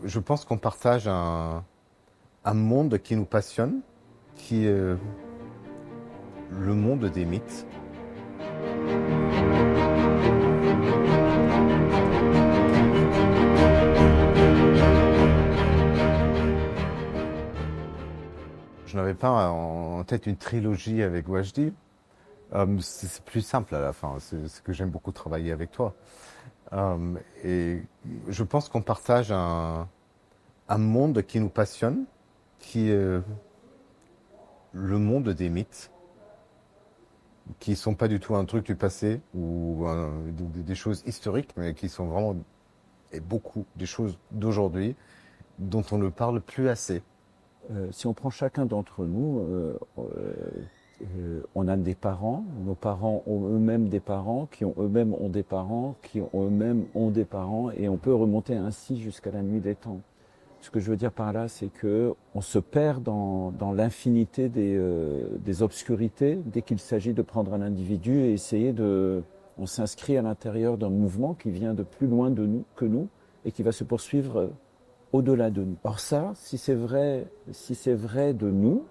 Je pense qu'on partage un monde qui nous passionne, qui est le monde des mythes. Je n'avais pas en tête une trilogie avec Wajdi. C'est plus simple à la fin. C'est ce que j'aime beaucoup travailler avec toi. Et je pense qu'on partage un monde qui nous passionne, qui est le monde des mythes, qui sont pas du tout un truc du passé ou des choses historiques, mais qui sont vraiment et beaucoup des choses d'aujourd'hui dont on ne parle plus assez. Si on prend chacun d'entre nous, on a des parents, nos parents ont eux-mêmes des parents, qui ont eux-mêmes ont des parents, qui ont eux-mêmes ont des parents, et on peut remonter ainsi jusqu'à la nuit des temps. Ce que je veux dire par là, c'est que on se perd dans l'infinité des obscurités dès qu'il s'agit de prendre un individu et essayer de... On s'inscrit à l'intérieur d'un mouvement qui vient de plus loin de nous que nous et qui va se poursuivre au-delà de nous. Or ça, si c'est vrai de nous,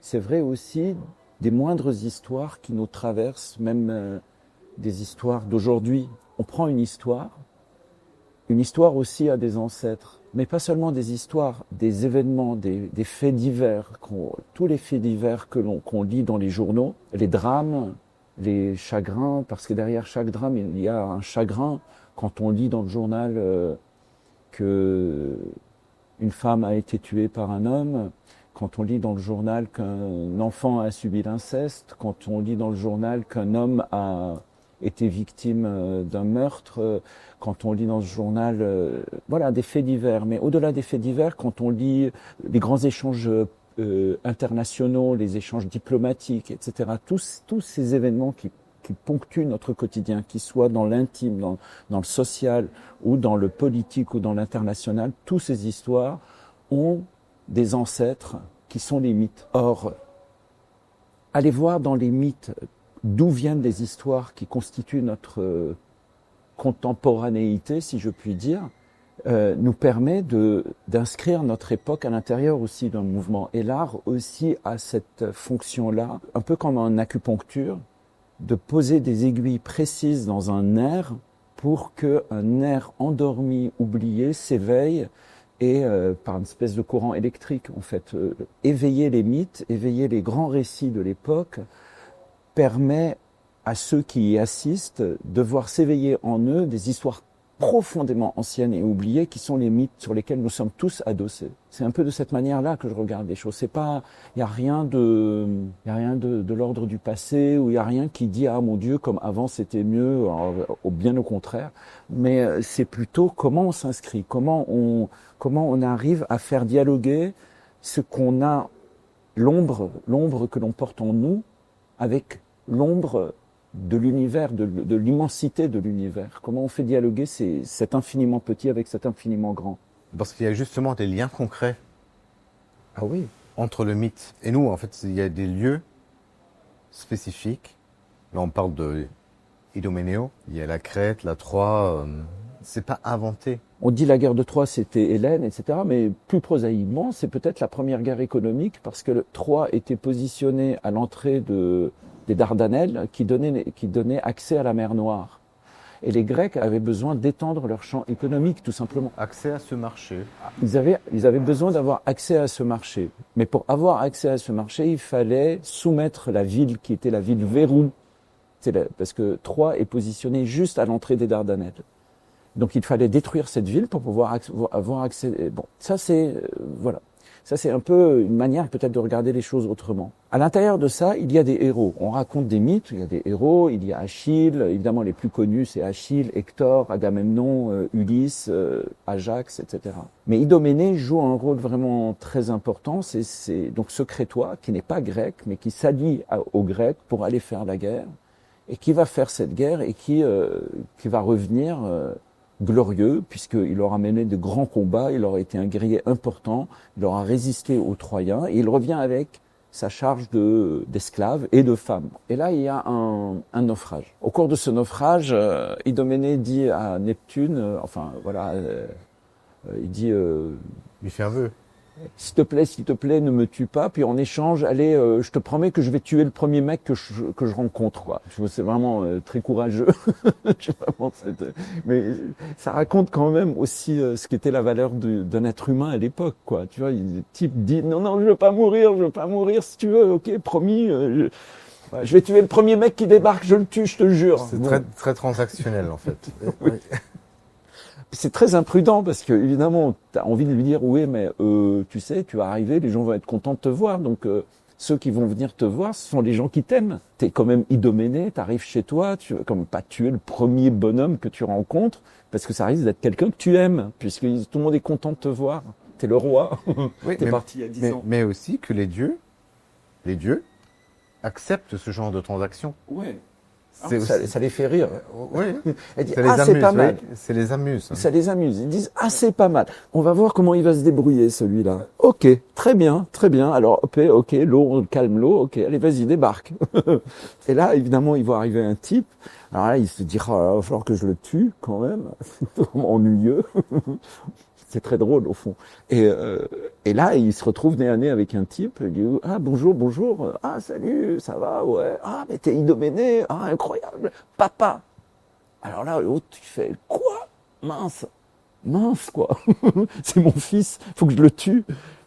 c'est vrai aussi des moindres histoires qui nous traversent, même des histoires d'aujourd'hui. On prend une histoire aussi a des ancêtres, mais pas seulement des histoires, des événements, des faits divers, tous les faits divers qu'on lit dans les journaux, les drames, les chagrins, parce que derrière chaque drame, il y a un chagrin. Quand on lit dans le journal que une femme a été tuée par un homme, quand on lit dans le journal qu'un enfant a subi l'inceste, quand on lit dans le journal qu'un homme a été victime d'un meurtre, quand on lit dans ce journal, voilà, des faits divers. Mais au-delà des faits divers, quand on lit les grands échanges internationaux, les échanges diplomatiques, etc., tous ces événements qui ponctuent notre quotidien, qu'ils soient dans l'intime, dans le social, ou dans le politique, ou dans l'international, toutes ces histoires ont des ancêtres qui sont les mythes. Or, allez voir dans les mythes d'où viennent les histoires qui constituent notre contemporanéité, si je puis dire, nous permet d'inscrire notre époque à l'intérieur aussi d'un mouvement. Et l'art aussi a cette fonction-là, un peu comme en acupuncture, de poser des aiguilles précises dans un nerf pour qu'un nerf endormi, oublié, s'éveille et par une espèce de courant électrique, en fait, éveiller les mythes, éveiller les grands récits de l'époque, permet à ceux qui y assistent de voir s'éveiller en eux des histoires profondément anciennes et oubliées qui sont les mythes sur lesquels nous sommes tous adossés. C'est un peu de cette manière-là que je regarde les choses. C'est pas, il y a rien de l'ordre du passé, ou il y a rien qui dit ah mon Dieu comme avant c'était mieux, alors, bien au contraire. Mais c'est plutôt comment on s'inscrit, comment on arrive à faire dialoguer ce qu'on a, l'ombre que l'on porte en nous, avec l'ombre de l'univers, de l'immensité de l'univers. Comment on fait dialoguer cet infiniment petit avec cet infiniment grand. Parce qu'il y a justement des liens concrets. Ah oui. Entre le mythe et nous, en fait, il y a des lieux spécifiques. Là, on parle de Idoménéo. Il y a la Crète, la Troie. C'est pas inventé. On dit la guerre de Troie, c'était Hélène, etc. Mais plus prosaïquement, c'est peut-être la première guerre économique parce que Troie était positionnée à l'entrée des Dardanelles qui donnait accès à la mer Noire. Et les Grecs avaient besoin d'étendre leur champ économique, tout simplement. Accès à ce marché. Ils avaient besoin d'avoir accès à ce marché. Mais pour avoir accès à ce marché, il fallait soumettre la ville qui était la ville verrou. Parce que Troie est positionnée juste à l'entrée des Dardanelles. Donc il fallait détruire cette ville pour pouvoir avoir accès. Bon, ça c'est voilà. Ça c'est un peu une manière peut-être de regarder les choses autrement. À l'intérieur de ça, il y a des héros. On raconte des mythes, il y a des héros, il y a Achille, évidemment les plus connus c'est Achille, Hector, Agamemnon, Ulysse, Ajax, etc. Mais Idoménée joue un rôle vraiment très important. C'est donc ce Crétois qui n'est pas grec, mais qui s'allie aux Grecs pour aller faire la guerre et qui va faire cette guerre et qui va revenir glorieux, puisqu'il aura mené de grands combats, il aura été un guerrier important, il aura résisté aux Troyens, et il revient avec sa charge d'esclaves et de femmes. Et là, il y a un naufrage. Au cours de ce naufrage, Idoménée dit à Neptune, Il dit Il fait un vœu. s'il te plaît, ne me tue pas. Puis en échange, allez, je te promets que je vais tuer le premier mec que je rencontre, quoi. Tu vois, c'est vraiment très courageux. Mais ça raconte quand même aussi ce qu'était la valeur d'un être humain à l'époque, quoi. Tu vois, le type dit non, je veux pas mourir, si tu veux, ok, promis. Je vais tuer le premier mec qui débarque, je le tue, je te jure. C'est très, très transactionnel, en fait. Oui. C'est très imprudent parce que évidemment, tu as envie de lui dire oui, mais tu sais, tu vas arriver, les gens vont être contents de te voir, donc ceux qui vont venir te voir, ce sont les gens qui t'aiment. T'es quand même Idoménée, t'arrives chez toi, tu vas comme pas tuer le premier bonhomme que tu rencontres parce que ça risque d'être quelqu'un que tu aimes, puisque tout le monde est content de te voir. T'es le roi. Oui, t'es parti il y a 10 ans. Mais aussi que les dieux acceptent ce genre de transaction. Ouais. Aussi... Ça les fait rire. Oui. Elle dit, c'est pas mal. Ça les amuse. Ça les amuse. Ils disent, c'est pas mal. On va voir comment il va se débrouiller, celui-là. Ok, très bien. Alors, ok, l'eau, on calme l'eau. Ok, allez, vas-y, débarque. Et là, évidemment, il voit arriver un type. Alors là, il se dit, il va falloir que je le tue, quand même. C'est vraiment ennuyeux. C'est très drôle, au fond. Et là, il se retrouve nez à nez avec un type. Il dit, bonjour. Salut, ça va, ouais. Mais t'es Idoménée. Incroyable. Papa. Alors là, l'autre, il fait, quoi? Mince, quoi. C'est mon fils. Faut que je le tue.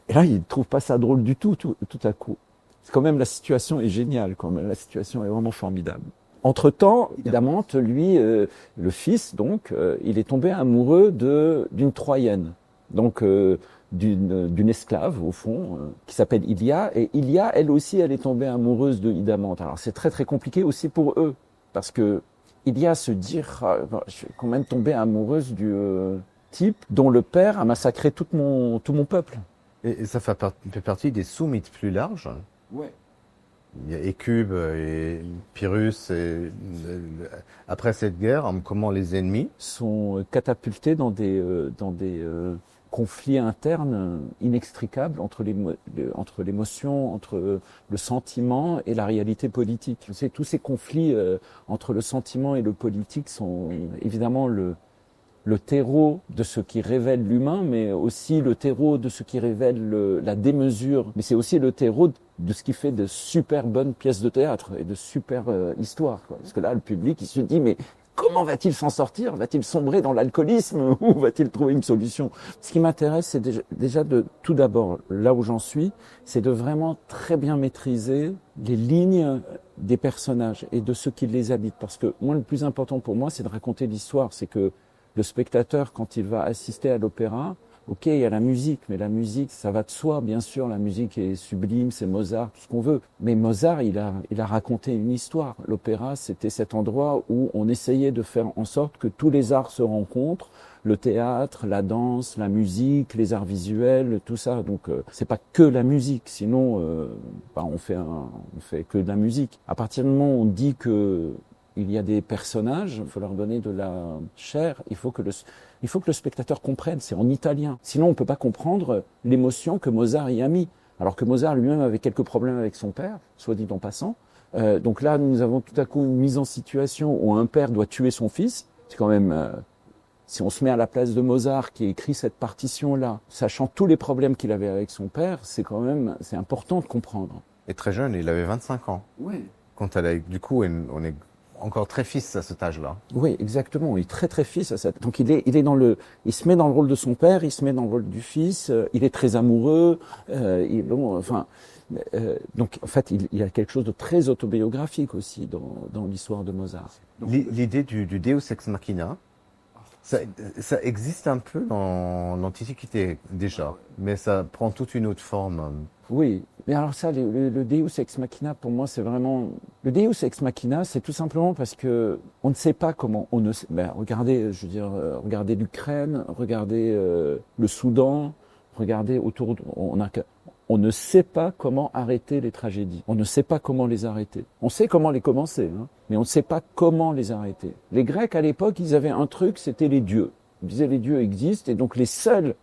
Et là, il trouve pas ça drôle du tout à coup. C'est quand même, la situation est géniale, quand même. La situation est vraiment formidable. Entre-temps, évidemment, lui, le fils, donc, il est tombé amoureux d'une Troyenne, donc d'une esclave, au fond, qui s'appelle Ilia. Et Ilia, elle aussi, elle est tombée amoureuse de Hydamante. Alors, c'est très, très compliqué aussi pour eux, parce que Ilia se dit, je suis quand même tombée amoureuse du type dont le père a massacré tout mon peuple. Et ça fait partie des sous-mythes plus larges. Ouais. Il y a Écube et Pyrrhus. Après cette guerre, comment les ennemis sont catapultés dans des conflits internes inextricables entre l'émotion, entre le sentiment et la réalité politique. Tous ces conflits entre le sentiment et le politique sont évidemment le terreau de ce qui révèle l'humain, mais aussi le terreau de ce qui révèle la démesure. Mais c'est aussi le terreau de ce qui fait de super bonnes pièces de théâtre et de super histoires, quoi. Parce que là, le public, il se dit, mais comment va-t-il s'en sortir? Va-t-il sombrer dans l'alcoolisme ou va-t-il trouver une solution? Ce qui m'intéresse, c'est déjà tout d'abord, là où j'en suis, c'est de vraiment très bien maîtriser les lignes des personnages et de ceux qui les habitent. Parce que moi, le plus important pour moi, c'est de raconter l'histoire. C'est que le spectateur, quand il va assister à l'opéra, ok, il y a la musique, mais la musique, ça va de soi, bien sûr, la musique est sublime, c'est Mozart, tout ce qu'on veut. Mais Mozart, il a raconté une histoire. L'opéra, c'était cet endroit où on essayait de faire en sorte que tous les arts se rencontrent, le théâtre, la danse, la musique, les arts visuels, tout ça. Donc, c'est pas que la musique, sinon, on fait que de la musique. À partir du moment où on dit que il y a des personnages, il faut leur donner de la chair, il faut que le spectateur comprenne, c'est en italien. Sinon, on ne peut pas comprendre l'émotion que Mozart y a mis. Alors que Mozart lui-même avait quelques problèmes avec son père, soit dit en passant. Donc là, nous avons tout à coup une mise en situation où un père doit tuer son fils. C'est quand même, si on se met à la place de Mozart qui a écrit cette partition-là, sachant tous les problèmes qu'il avait avec son père, c'est important de comprendre. Et très jeune, il avait 25 ans. Oui. Du coup, on est encore très fils à cet âge-là. Oui, exactement. Il est très très fils à cet. Donc il se met dans le rôle de son père, il se met dans le rôle du fils. Il est très amoureux. Donc en fait, il y a quelque chose de très autobiographique aussi dans l'histoire de Mozart. L'idée du Deus ex machina, ça existe un peu dans l'Antiquité déjà, mais ça prend toute une autre forme. Oui, mais alors ça, le Deus ex machina, pour moi, c'est vraiment... Le Deus ex machina, c'est tout simplement parce que on ne sait pas comment... regardez l'Ukraine, regardez le Soudan, regardez autour... On ne sait pas comment arrêter les tragédies. On ne sait pas comment les arrêter. On sait comment les commencer, mais on ne sait pas comment les arrêter. Les Grecs, à l'époque, ils avaient un truc, c'était les dieux. Ils disaient les dieux existent, et donc les seuls,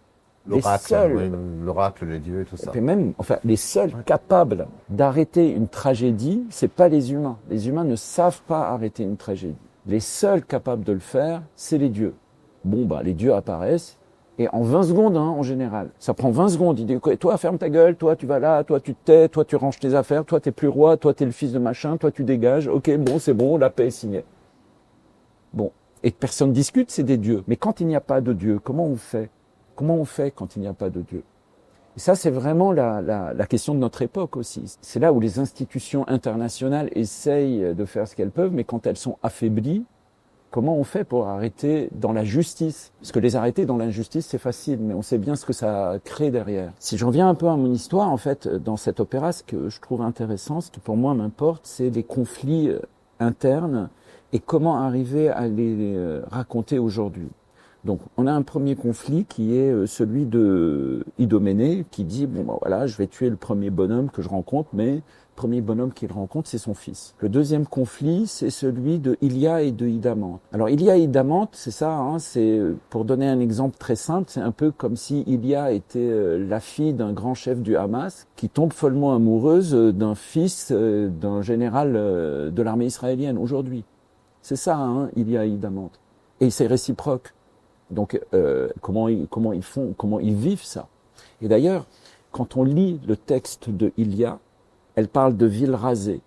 l'oracle, les dieux et tout ça. Et même, les seuls capables d'arrêter une tragédie, c'est pas les humains. Les humains ne savent pas arrêter une tragédie. Les seuls capables de le faire, c'est les dieux. Les dieux apparaissent, Et en 20 secondes, hein, en général. Ça prend 20 secondes. Il dit, toi, ferme ta gueule, toi, tu vas là, toi, tu te tais, toi, tu ranges tes affaires, toi, t'es plus roi, toi, t'es le fils de machin, toi, tu dégages. Ok, bon, c'est bon, la paix est signée. Bon. Et personne discute, c'est des dieux. Mais quand il n'y a pas de Dieu, comment on fait? Comment on fait quand il n'y a pas de Dieu? Et ça, c'est vraiment la question de notre époque aussi. C'est là où les institutions internationales essayent de faire ce qu'elles peuvent, mais quand elles sont affaiblies, comment on fait pour arrêter dans la justice? Parce que les arrêter dans l'injustice, c'est facile, mais on sait bien ce que ça crée derrière. Si je reviens un peu à mon histoire, en fait, dans cet opéra, ce que je trouve intéressant, ce qui pour moi m'importe, c'est les conflits internes et comment arriver à les raconter aujourd'hui. Donc, on a un premier conflit qui est celui de Idoménée, qui dit, bon, ben voilà, je vais tuer le premier bonhomme que je rencontre, mais le premier bonhomme qu'il rencontre, c'est son fils. Le deuxième conflit, c'est celui de Ilia et de Hydamante. Alors, Ilia et Hydamante, c'est ça, hein, c'est, pour donner un exemple très simple, c'est un peu comme si Ilia était la fille d'un grand chef du Hamas, qui tombe follement amoureuse d'un fils d'un général de l'armée israélienne aujourd'hui. C'est ça, hein, Ilia et Hydamante. Et c'est réciproque. Donc, comment ils font, comment ils vivent ça? Et d'ailleurs, quand on lit le texte de Ilia, elle parle de villes rasées,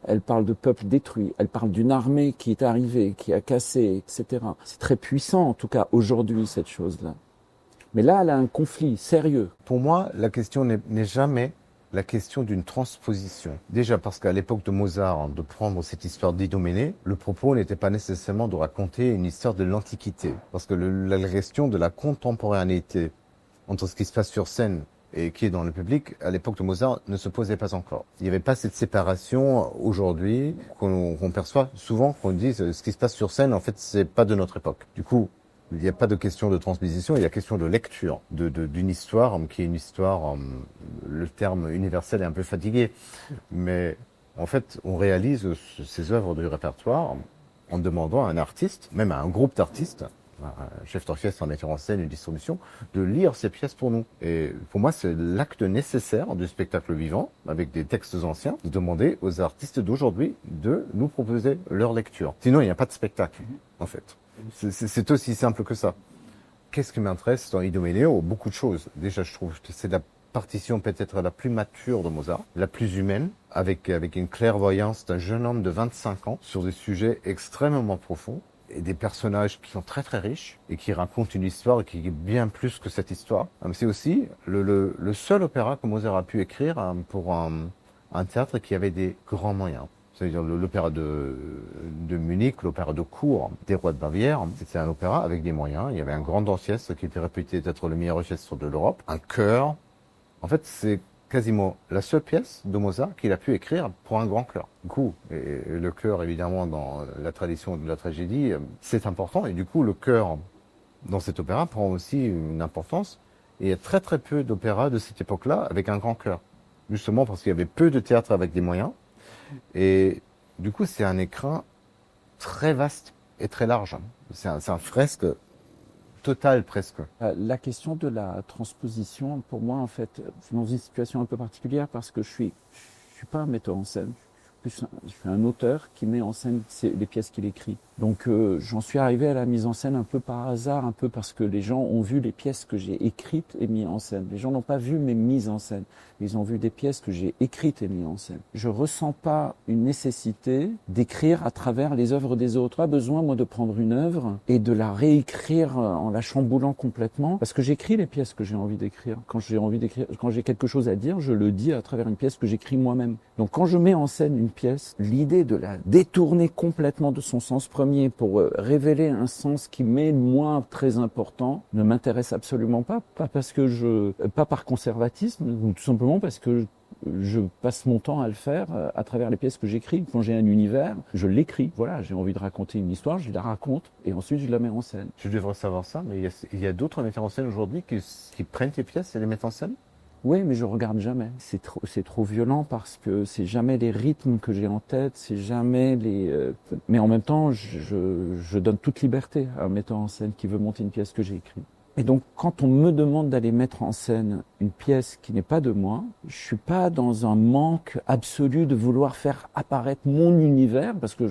elle parle de peuples détruits, elle parle d'une armée qui est arrivée, qui a cassé, etc. C'est très puissant, en tout cas, aujourd'hui, cette chose-là. Mais là, elle a un conflit sérieux. Pour moi, la question n'est jamais la question d'une transposition. Déjà parce qu'à l'époque de Mozart, de prendre cette histoire d'Idoménée, le propos n'était pas nécessairement de raconter une histoire de l'Antiquité. Parce que la question de la contemporanéité entre ce qui se passe sur scène et qui est dans le public, à l'époque de Mozart, ne se posait pas encore. Il n'y avait pas cette séparation aujourd'hui qu'on perçoit souvent, qu'on dise ce qui se passe sur scène, en fait, c'est pas de notre époque. Du coup, il n'y a pas de question de transposition, il y a question de lecture d'une histoire qui est une histoire, le terme universel est un peu fatigué, mais en fait, on réalise ces œuvres du répertoire en demandant à un artiste, même à un groupe d'artistes, un chef d'orchestre, un metteur en scène, une distribution, de lire ces pièces pour nous. Et pour moi, c'est l'acte nécessaire du spectacle vivant, avec des textes anciens, de demander aux artistes d'aujourd'hui de nous proposer leur lecture. Sinon, il n'y a pas de spectacle, en fait. C'est aussi simple que ça. Qu'est-ce qui m'intéresse dans Idoménée? Beaucoup de choses. Déjà, je trouve que c'est la partition peut-être la plus mature de Mozart, la plus humaine, avec une clairvoyance d'un jeune homme de 25 ans sur des sujets extrêmement profonds et des personnages qui sont très très riches et qui racontent une histoire qui est bien plus que cette histoire. C'est aussi le seul opéra que Mozart a pu écrire pour un théâtre qui avait des grands moyens. C'est-à-dire l'opéra de Munich, l'opéra de cour des rois de Bavière. C'était un opéra avec des moyens. Il y avait un grand orchestre qui était réputé d'être le meilleur orchestre de l'Europe. Un chœur. En fait, c'est quasiment la seule pièce de Mozart qu'il a pu écrire pour un grand chœur. Du coup, et le chœur, évidemment, dans la tradition de la tragédie, c'est important. Et du coup, le chœur, dans cet opéra, prend aussi une importance. Et il y a très très peu d'opéras de cette époque-là avec un grand chœur. Justement parce qu'il y avait peu de théâtre avec des moyens. Et du coup, c'est un écrin très vaste et très large. C'est un fresque total presque. La question de la transposition, pour moi, en fait, c'est dans une situation un peu particulière parce que je suis pas un metteur en scène. Je suis un auteur qui met en scène les pièces qu'il écrit. Donc j'en suis arrivé à la mise en scène un peu par hasard, un peu parce que les gens ont vu les pièces que j'ai écrites et mises en scène. Les gens n'ont pas vu mes mises en scène. Ils ont vu des pièces que j'ai écrites et mises en scène. Je ressens pas une nécessité d'écrire à travers les œuvres des autres. Pas besoin, moi, de prendre une œuvre et de la réécrire en la chamboulant complètement. Parce que j'écris les pièces que j'ai envie d'écrire. Quand j'ai quelque chose à dire, je le dis à travers une pièce que j'écris moi-même. Donc quand je mets en scène une pièce, l'idée de la détourner complètement de son sens premier pour révéler un sens qui m'est moi très important ne m'intéresse absolument pas. Pas par conservatisme, ou tout simplement parce que je passe mon temps à le faire à travers les pièces que j'écris. Quand j'ai un univers, je l'écris. Voilà, j'ai envie de raconter une histoire, je la raconte et ensuite je la mets en scène. Tu devrais savoir ça, mais il y a d'autres metteurs en scène aujourd'hui qui prennent tes pièces et les mettent en scène? Oui, mais je regarde jamais. C'est trop violent parce que c'est jamais les rythmes que j'ai en tête, c'est jamais mais en même temps, je donne toute liberté à un metteur en scène qui veut monter une pièce que j'ai écrite. Et donc, quand on me demande d'aller mettre en scène une pièce qui n'est pas de moi, je suis pas dans un manque absolu de vouloir faire apparaître mon univers parce que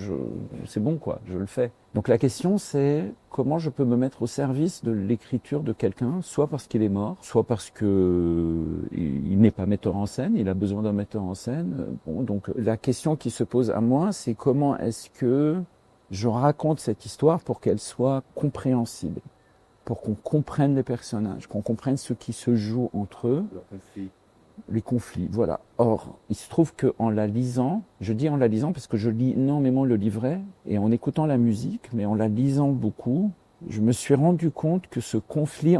c'est bon quoi, je le fais. Donc la question c'est comment je peux me mettre au service de l'écriture de quelqu'un, soit parce qu'il est mort, soit parce que il n'est pas metteur en scène, il a besoin d'un metteur en scène. Bon, donc la question qui se pose à moi, c'est comment est-ce que je raconte cette histoire pour qu'elle soit compréhensible, pour qu'on comprenne les personnages, qu'on comprenne ce qui se joue entre eux. Les conflits, voilà. Or, il se trouve qu'en la lisant, je dis en la lisant parce que je lis énormément le livret, et en écoutant la musique, mais en la lisant beaucoup, je me suis rendu compte que ce conflit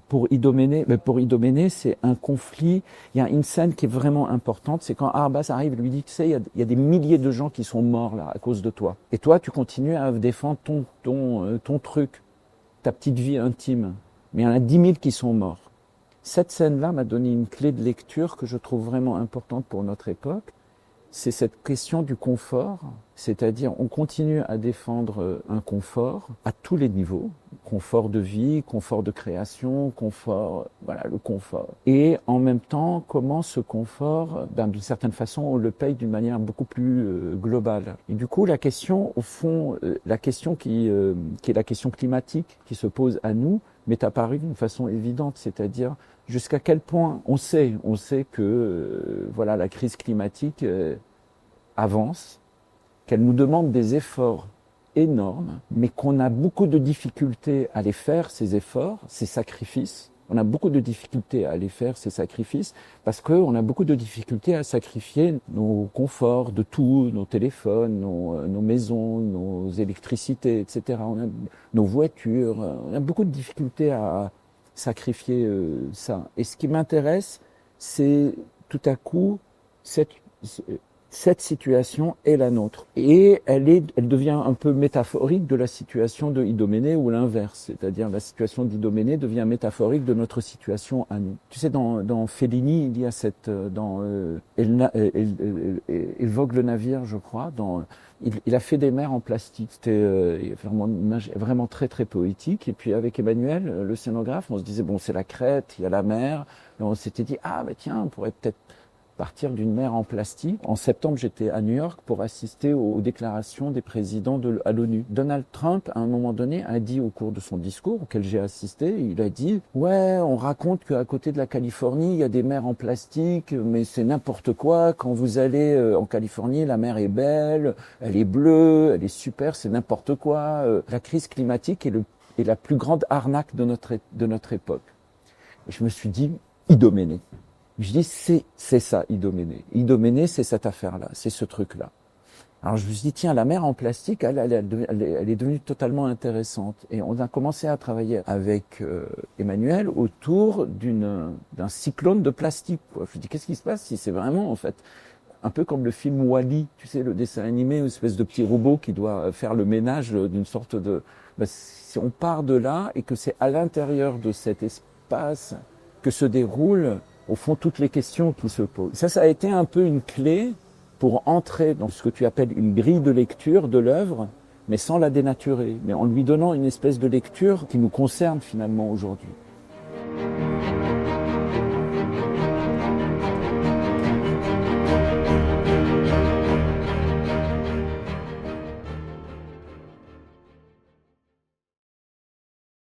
pour Idoménée, c'est un conflit, il y a une scène qui est vraiment importante, c'est quand Arbas arrive et lui dit, tu sais, il y a des milliers de gens qui sont morts là, à cause de toi. Et toi, tu continues à défendre ton truc, ta petite vie intime. Mais il y en a 10 000 qui sont morts. Cette scène-là m'a donné une clé de lecture que je trouve vraiment importante pour notre époque. C'est cette question du confort, c'est-à-dire on continue à défendre un confort à tous les niveaux, confort de vie, confort de création, confort, voilà, le confort. Et en même temps, comment ce confort, d'une certaine façon, on le paye d'une manière beaucoup plus globale. Et du coup, la question, au fond, la question qui est la question climatique qui se pose à nous, m'est apparue d'une façon évidente, c'est-à-dire jusqu'à quel point on sait que voilà, la crise climatique avance, qu'elle nous demande des efforts énormes, mais qu'on a beaucoup de difficultés à les faire, ces efforts, ces sacrifices. On a beaucoup de difficultés à les faire, ces sacrifices, parce qu'on a beaucoup de difficultés à sacrifier nos conforts de tout, nos téléphones, nos maisons, nos électricités, etc. On a nos voitures. On a beaucoup de difficultés à sacrifier ça. Et ce qui m'intéresse, c'est tout à coup cette situation est la nôtre. Et elle devient un peu métaphorique de la situation de Idoménée ou l'inverse. C'est-à-dire la situation d'Idoménée devient métaphorique de notre situation à nous. Tu sais, dans Fellini, il y a il vogue le navire, je crois. Il a fait des mers en plastique. C'était vraiment très très poétique. Et puis avec Emmanuel, le scénographe, on se disait, bon, c'est la Crète, il y a la mer. Et on s'était dit, ah ben tiens, on pourrait peut-être partir d'une mer en plastique. En septembre, j'étais à New York pour assister aux déclarations des présidents à l'ONU. Donald Trump, à un moment donné, a dit au cours de son discours, auquel j'ai assisté, il a dit « Ouais, on raconte qu'à côté de la Californie, il y a des mers en plastique, mais c'est n'importe quoi. Quand vous allez en Californie, la mer est belle, elle est bleue, elle est super, c'est n'importe quoi. La crise climatique est la plus grande arnaque de notre époque. » Et je me suis dit « Idoménée ». Je dis, c'est ça, Idoménée. Idoménée, c'est cette affaire-là, c'est ce truc-là. Alors je me suis dit, tiens, la mer en plastique, elle est devenue totalement intéressante. Et on a commencé à travailler avec Emmanuel autour d'un cyclone de plastique, quoi. Je me dis, qu'est-ce qui se passe si c'est vraiment, en fait, un peu comme le film Wall-E, tu sais, le dessin animé, une espèce de petit robot qui doit faire le ménage d'une sorte de... si on part de là et que c'est à l'intérieur de cet espace que se déroulent au fond, toutes les questions qui se posent. Ça a été un peu une clé pour entrer dans ce que tu appelles une grille de lecture de l'œuvre, mais sans la dénaturer, mais en lui donnant une espèce de lecture qui nous concerne finalement aujourd'hui.